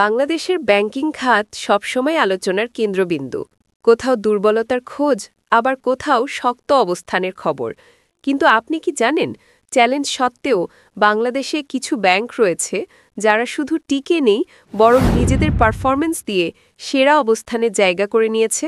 বাংলাদেশের ব্যাংকিং খাত সবসময় আলোচনার কেন্দ্রবিন্দু। কোথাও দুর্বলতার খোঁজ, আবার কোথাও শক্ত অবস্থানের খবর। কিন্তু আপনি কি জানেন, চ্যালেঞ্জ সত্ত্বেও বাংলাদেশে কিছু ব্যাংক রয়েছে যারা শুধু টিকে নেই, বরং নিজেদের পারফরম্যান্স দিয়ে সেরা অবস্থানে জায়গা করে নিয়েছে।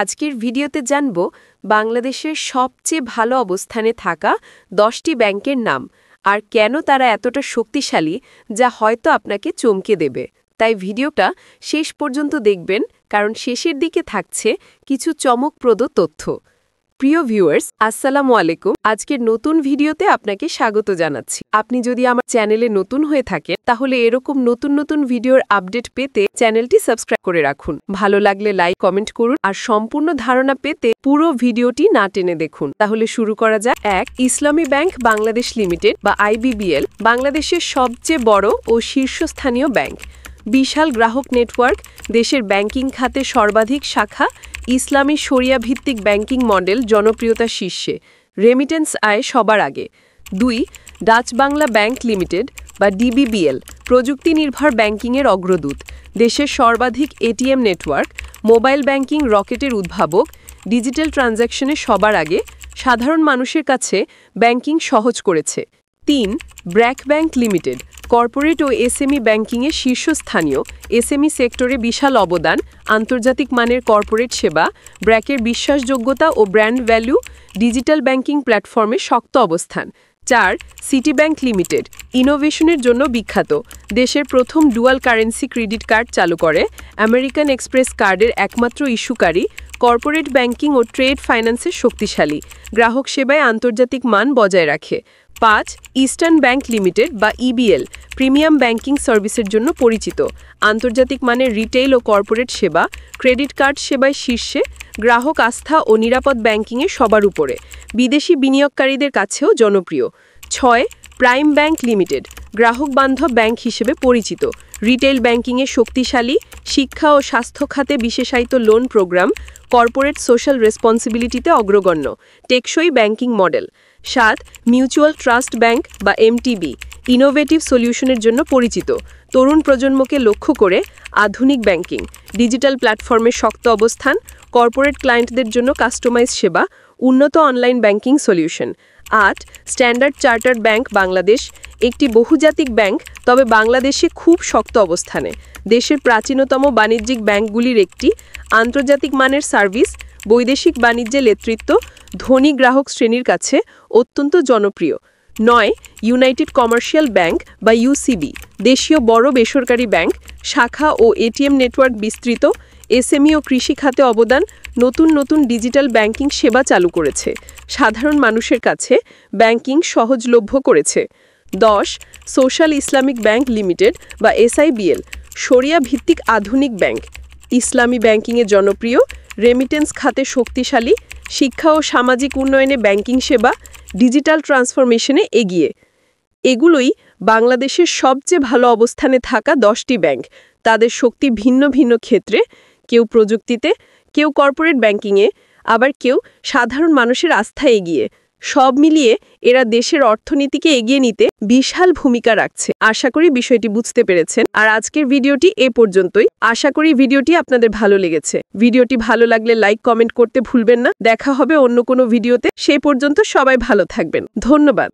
আজকের ভিডিওতে জানব বাংলাদেশের সবচেয়ে ভালো অবস্থানে থাকা 10টি ব্যাংকের নাম, আর কেন তারা এতটা শক্তিশালী যা হয়তো আপনাকে চমকে দেবে। তাই ভিডিওটা শেষ পর্যন্ত দেখবেন, কারণ শেষের দিকে থাকছে কিছু চমকপ্রদ তথ্য। প্রিয় ভিউয়ার্স, আসসালামু আলাইকুম। আজকের নতুন ভিডিওতে আপনাকে স্বাগত জানাচ্ছি। আপনি যদি আমার চ্যানেলে নতুন হয়ে থাকেন, তাহলে এরকম নতুন নতুন ভিডিওর আপডেট পেতে চ্যানেলটি সাবস্ক্রাইব করে রাখুন। ভালো লাগলে লাইক, কমেন্ট করুন, আর সম্পূর্ণ ধারণা পেতে পুরো ভিডিওটি না টেনে দেখুন। তাহলে শুরু করা যাক। 1. ইসলামী ব্যাংক বাংলাদেশ লিমিটেড বা IBBL বাংলাদেশের সবচেয়ে বড় ও শীর্ষস্থানীয় ব্যাংক। বিশাল গ্রাহক নেটওয়ার্ক, দেশের ব্যাংকিং খাতে সর্বাধিক শাখা, ইসলামী শরিয়া ভিত্তিক ব্যাংকিং মডেল জনপ্রিয়তা শীর্ষে, রেমিটেন্স আয় সবার আগে। 2. ডাচ বাংলা ব্যাংক লিমিটেড বা DBBL প্রযুক্তি নির্ভর ব্যাংকিংয়ের অগ্রদূত, দেশের সর্বাধিক ATM নেটওয়ার্ক, মোবাইল ব্যাংকিং রকেটের উদ্ভাবক, ডিজিটাল ট্রানজ্যাকশনে সবার আগে, সাধারণ মানুষের কাছে ব্যাংকিং সহজ করেছে। 3. ব্র্যাক ব্যাংক লিমিটেড কর্পোরেট ও SME ব্যাংকিংয়ে শীর্ষস্থানীয়, SME সেক্টরে বিশাল অবদান, আন্তর্জাতিক মানের কর্পোরেট সেবা, ব্র্যাকের বিশ্বাসযোগ্যতা ও ব্র্যান্ড ভ্যালু, ডিজিটাল ব্যাংকিং প্ল্যাটফর্মে শক্ত অবস্থান। 4. সিটি ব্যাংক লিমিটেড ইনোভেশনের জন্য বিখ্যাত, দেশের প্রথম ডুয়াল কারেন্সি ক্রেডিট কার্ড চালু করে, আমেরিকান এক্সপ্রেস কার্ডের একমাত্র ইস্যুকারী, কর্পোরেট ব্যাংকিং ও ট্রেড ফাইন্যান্সের শক্তিশালী, গ্রাহক সেবায় আন্তর্জাতিক মান বজায় রাখে। 5. ইস্টার্ন ব্যাংক লিমিটেড বা EBL প্রিমিয়াম ব্যাংকিং সার্ভিসের জন্য পরিচিত, আন্তর্জাতিক মানের রিটেইল ও কর্পোরেট সেবা, ক্রেডিট কার্ড সেবায় শীর্ষে, গ্রাহক আস্থা ও নিরাপদ ব্যাংকিংয়ে সবার উপরে, বিদেশি বিনিয়োগকারীদের কাছেও জনপ্রিয়। 6. প্রাইম ব্যাংক লিমিটেড গ্রাহক বান্ধব ব্যাংক হিসেবে পরিচিত, রিটেইল ব্যাংকিংয়ে শক্তিশালী, শিক্ষা ও স্বাস্থ্য খাতে বিশেষায়িত লোন প্রোগ্রাম, কর্পোরেট সোশ্যাল রেসপন্সিবিলিটিতে অগ্রগণ্য, টেকসই banking model. 7. Mutual trust bank বা MTB ইনোভেটিভ সলিউশনের জন্য পরিচিত, তরুণ প্রজন্মকে লক্ষ্য করে আধুনিক ব্যাংকিং, ডিজিটাল প্ল্যাটফর্মে শক্ত অবস্থান, কর্পোরেট ক্লায়েন্টদের জন্য কাস্টমাইজ সেবা, উন্নত online banking solution. 8. Standard chartered bank Bangladesh একটি বহুজাতিক ব্যাংক, তবে বাংলাদেশে খুব শক্ত অবস্থানে, দেশের প্রাচীনতম বাণিজ্যিক ব্যাংকগুলির একটি, আন্তর্জাতিক মানের সার্ভিস, বৈদেশিক বাণিজ্যে নেতৃত্ব, ধনী গ্রাহক শ্রেণীর কাছে অত্যন্ত জনপ্রিয়। 9. ইউনাইটেড কমার্শিয়াল ব্যাংক বা UCB দেশীয় বড় বেসরকারি ব্যাংক, শাখা ও ATM নেটওয়ার্ক বিস্তৃত, SME ও কৃষি খাতে অবদান, নতুন নতুন ডিজিটাল ব্যাংকিং সেবা চালু করেছে, সাধারণ মানুষের কাছে ব্যাংকিং সহজলভ্য করেছে। 10. সোশ্যাল ইসলামিক ব্যাংক লিমিটেড বা SIBL শরিয়া ভিত্তিক আধুনিক ব্যাংক, ইসলামী ব্যাংকিংয়ে জনপ্রিয়, রেমিটেন্স খাতে শক্তিশালী, শিক্ষা ও সামাজিক উন্নয়নে ব্যাংকিং সেবা, ডিজিটাল ট্রান্সফরমেশনে এগিয়ে। এগুলোই বাংলাদেশের সবচেয়ে ভালো অবস্থানে থাকা 10টি ব্যাংক। তাদের শক্তি ভিন্ন ভিন্ন ক্ষেত্রে, কেউ প্রযুক্তিতে, কেউ কর্পোরেট ব্যাংকিংয়ে, আবার কেউ সাধারণ মানুষের আস্থা এগিয়ে। সব মিলিয়ে এরা দেশের অর্থনীতিকে এগিয়ে নিতে বিশাল ভূমিকা রাখছে। আশা করি বিষয়টি বুঝতে পেরেছেন। আর আজকের ভিডিওটি এ পর্যন্তই। আশা করি ভিডিওটি আপনাদের ভালো লেগেছে। ভিডিওটি ভালো লাগলে লাইক, কমেন্ট করতে ভুলবেন না। দেখা হবে অন্য কোনো ভিডিওতে। সেই পর্যন্ত সবাই ভালো থাকবেন। ধন্যবাদ।